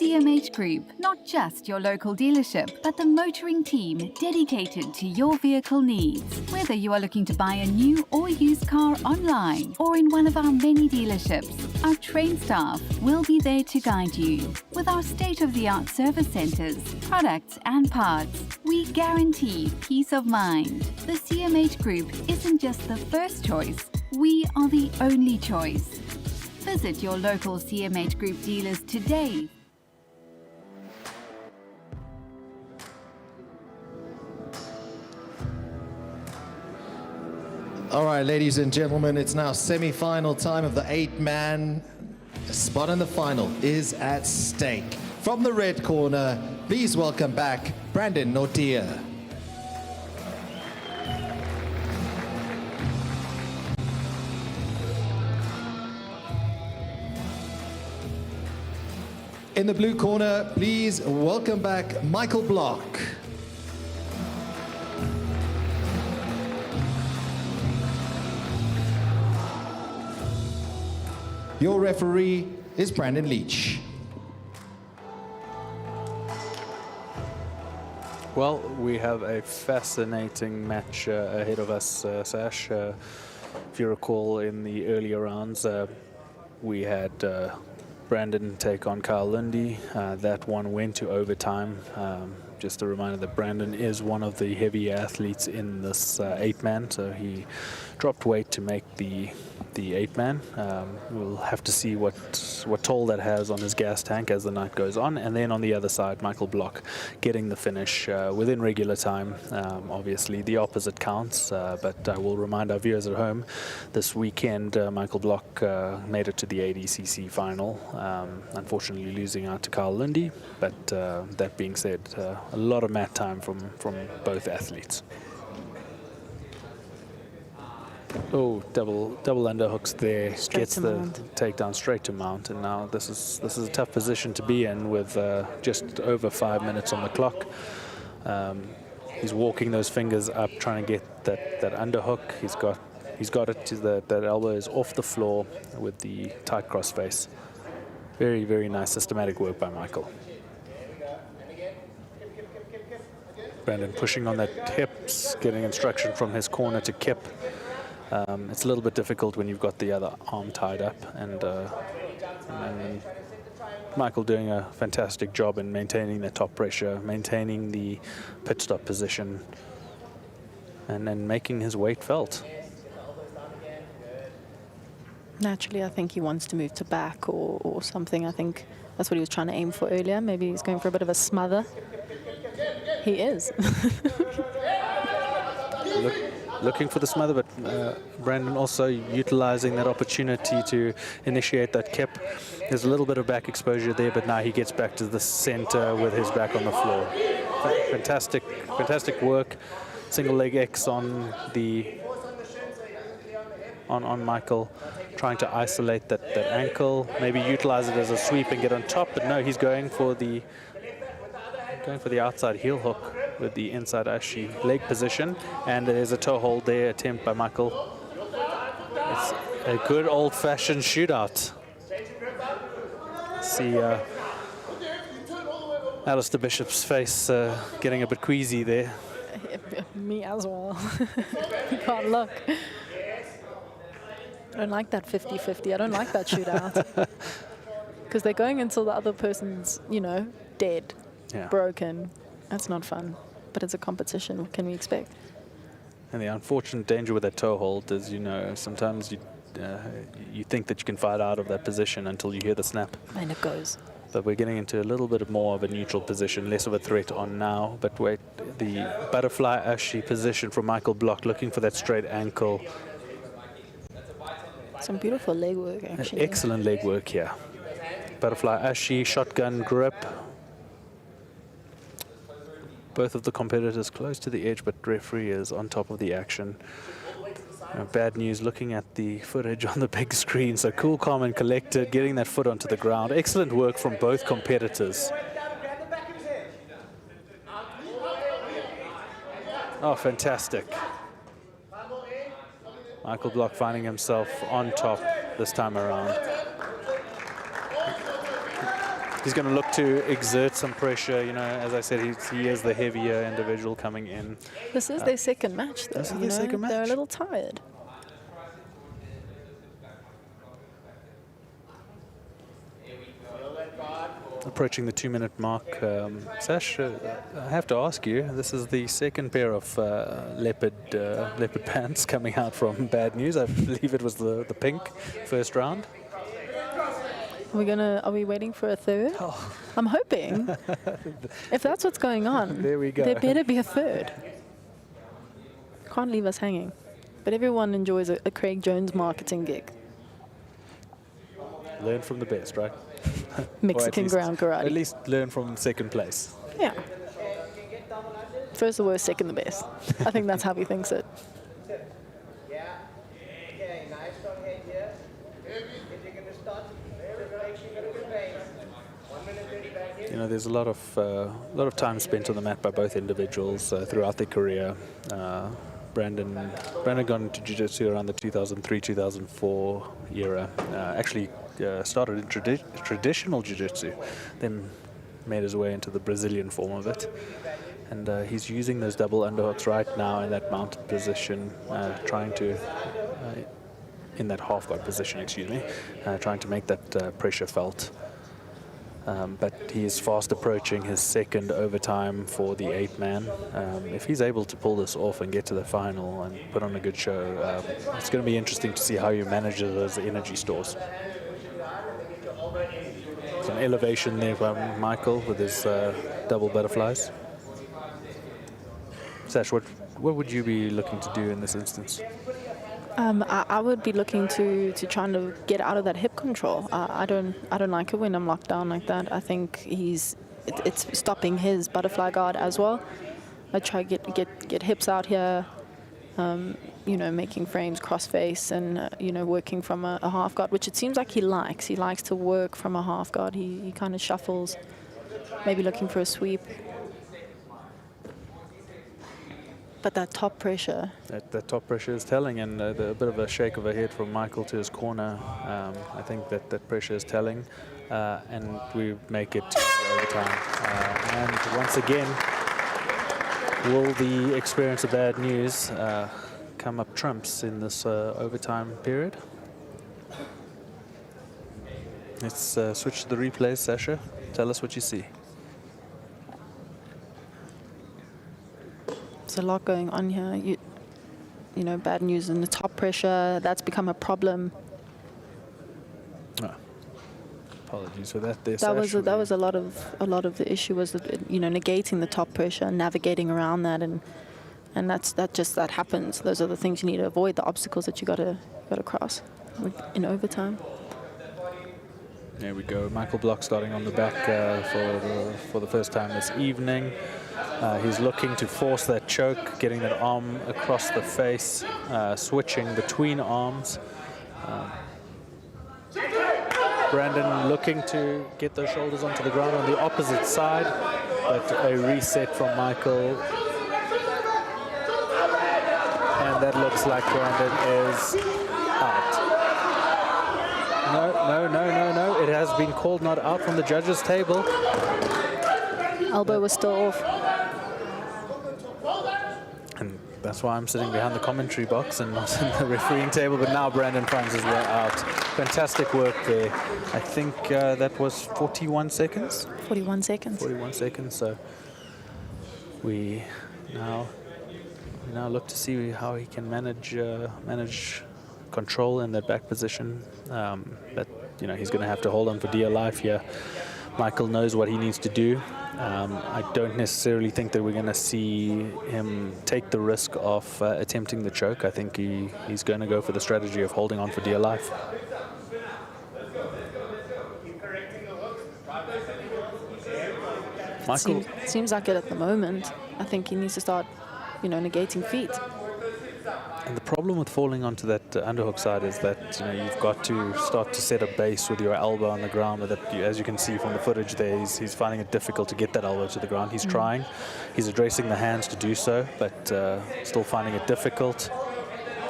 CMH Group, not just your local dealership, but the motoring team dedicated to your vehicle needs. Whether you are looking to buy a new or used car online or in one of our many dealerships, our trained staff will be there to guide you. With our state-of-the-art service centers, products and parts, we guarantee peace of mind. The CMH Group isn't just the first choice, we are the only choice. Visit your local CMH Group dealers today. All right, ladies and gentlemen, it's now semi-final time of the 8-man. A spot in the final is at stake. From the red corner, please welcome back Brandon Naude. In the blue corner, please welcome back Michael Blok. Your referee is Brandon Leach. Well, we have a fascinating match ahead of us, Sash. If you recall, in the earlier rounds, we had Brandon take on Kyle Lindy. That one went to overtime. Just a reminder that Brandon is one of the heavy athletes in this 8-man, so he dropped weight to make the 8-man. We'll have to see what toll that has on his gas tank as the night goes on. And then on the other side, Michael Blok getting the finish within regular time. Obviously, the opposite counts, but I will remind our viewers at home, this weekend, Michael Blok made it to the ADCC final, unfortunately losing out to Kyle Lindy. But that being said, a lot of mat time from both athletes. Oh, double underhooks there, gets the takedown straight to mount, and now this is a tough position to be in with just over 5 minutes on the clock. He's walking those fingers up, trying to get that underhook. He's got it to that elbow is off the floor with the tight cross face. Very, very nice systematic work by Michael. Brandon pushing on that hips, getting instruction from his corner to kip. It's a little bit difficult when you've got the other arm tied up, and Michael doing a fantastic job in maintaining the top pressure, maintaining the pit stop position, and then making his weight felt. Naturally, I think he wants to move to back or something. I think that's what he was trying to aim for earlier. Maybe he's going for a bit of a smother. He is. Looking for the smother, but Brandon also utilizing that opportunity to initiate that kip. There's a little bit of back exposure there, but now he gets back to the center with his back on the floor. Fantastic work. Single leg X on on Michael, trying to isolate that ankle, maybe utilize it as a sweep and get on top, but no, he's going for the outside heel hook with the inside Ashi leg position, and there's a toe hold there, attempt by Michael. It's a good old-fashioned shootout. See Alistair Bishop's face getting a bit queasy there. Me as well. You can't look. I don't like that 50-50. I don't like that shootout. Because they're going until the other person's, dead, broken. That's not fun. But it's a competition. What can we expect? And the unfortunate danger with that toe hold is, sometimes you think that you can fight out of that position until you hear the snap. And it goes. But we're getting into a little bit more of a neutral position, less of a threat on now. But wait, the butterfly Ashi position from Michael Blok, looking for that straight ankle. Some beautiful leg work, actually. Excellent leg work here. Butterfly Ashi, shotgun grip. Both of the competitors close to the edge, but referee is on top of the action. Bad news looking at the footage on the big screen. So cool, calm, and collected, getting that foot onto the ground. Excellent work from both competitors. Oh, fantastic. Michael Blok finding himself on top this time around. He's going to look to exert some pressure. You know, as I said, he is the heavier individual coming in. This is their second match, though. This is their second match. They're a little tired. Approaching the 2-minute mark. Sash, I have to ask you, this is the second pair of leopard pants coming out from Bad News. I believe it was the pink first round. Are we waiting for a third? Oh. I'm hoping. If that's what's going on, there we go. There better be a third. Can't leave us hanging. But everyone enjoys a Craig Jones marketing gig. Learn from the best, right? Mexican ground karate. At least learn from second place. Yeah. First the worst, second the best. I think that's how he thinks it. You know, there's a lot of time spent on the mat by both individuals throughout their career. Brandon got into jiu-jitsu around the 2003-2004 era. Actually started in traditional jiu-jitsu, then made his way into the Brazilian form of it. And he's using those double underhooks right now in that mounted position, trying to, in that half guard position, excuse me, trying to make that pressure felt. But he is fast approaching his second overtime for the 8-man. If he's able to pull this off and get to the final and put on a good show, it's going to be interesting to see how he manages those energy stores. Some elevation there from Michael with his double butterflies. Sash, what would you be looking to do in this instance? I would be looking to trying to get out of that hip control. I don't like it when I'm locked down like that. I think it's stopping his butterfly guard as well. I try get hips out here, you know, making frames cross face and you know, working from a half guard, which it seems like he likes. He likes to work from a half guard. He kind of shuffles, maybe looking for a sweep. But that top pressure. That top pressure is telling, and a bit of a shake of a head from Michael to his corner. I think that pressure is telling, and we make it to overtime. And once again, will the experience of Bad News come up trumps in this overtime period? Let's switch to the replays, Sasha. Tell us what you see. There's a lot going on here. You know, Bad News and the top pressure, that's become a problem. Oh, apologies for that. There, that was a lot of the issue was that, you know, negating the top pressure, navigating around that, and that happens. Those are the things you need to avoid, the obstacles that you got to cross in overtime. There we go. Michael Blok starting on the back for the first time this evening. He's looking to force that choke, getting that arm across the face, switching between arms. Brandon looking to get those shoulders onto the ground on the opposite side, but a reset from Michael. And that looks like Brandon is out. No. It has been called not out from the judges' table. Elbow was still off. And that's why I'm sitting behind the commentary box and not in the refereeing table. But now Brandon finds his way out. Fantastic work there. I think that was 41 seconds. 41 seconds. 41 seconds. So we now look to see how he can manage control in that back position. But you know, he's going to have to hold on for dear life here. Michael knows what he needs to do. I don't necessarily think that we're going to see him take the risk of attempting the choke. I think he's going to go for the strategy of holding on for dear life. Michael seems like it at the moment. I think he needs to start, you know, negating feet. And the problem with falling onto that underhook side is that, you know, you've got to start to set a base with your elbow on the ground. With it, as you can see from the footage there, he's finding it difficult to get that elbow to the ground. He's trying. He's addressing the hands to do so, but still finding it difficult.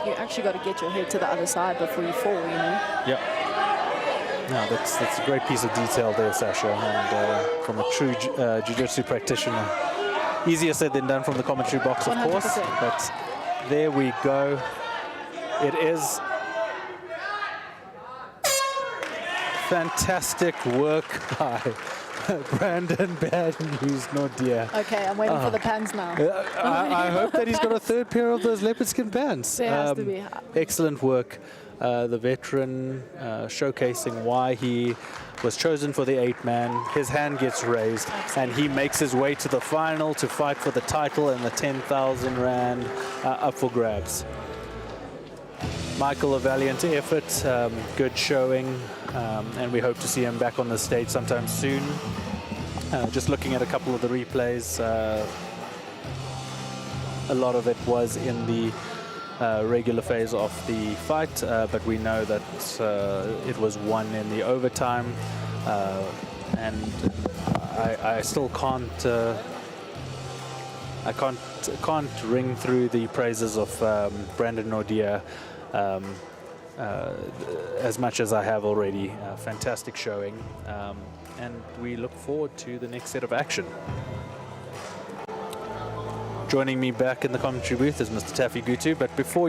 You actually got to get your head to the other side before you fall, you know? Yep. No, that's a great piece of detail there, Sasha, and from a true jiu-jitsu practitioner. Easier said than done from the commentary box, of course, 100%. but there we go. It is fantastic work by Brandon Bad News Naude. Okay, I'm waiting for the pants now. I hope that he's got a third pair of those leopard skin pants. There has to be. Excellent work. The veteran showcasing why he was chosen for the 8-man. His hand gets raised, and he makes his way to the final to fight for the title and the 10,000 Rand up for grabs. Michael, a valiant effort, good showing, and we hope to see him back on the stage sometime soon. Just looking at a couple of the replays, a lot of it was in the regular phase of the fight, but we know that it was won in the overtime, and I still can't ring through the praises of Brandon Naude as much as I have already. Fantastic showing, and we look forward to the next set of action. Joining me back in the commentary booth is Mr. Taffy Gutu, but before you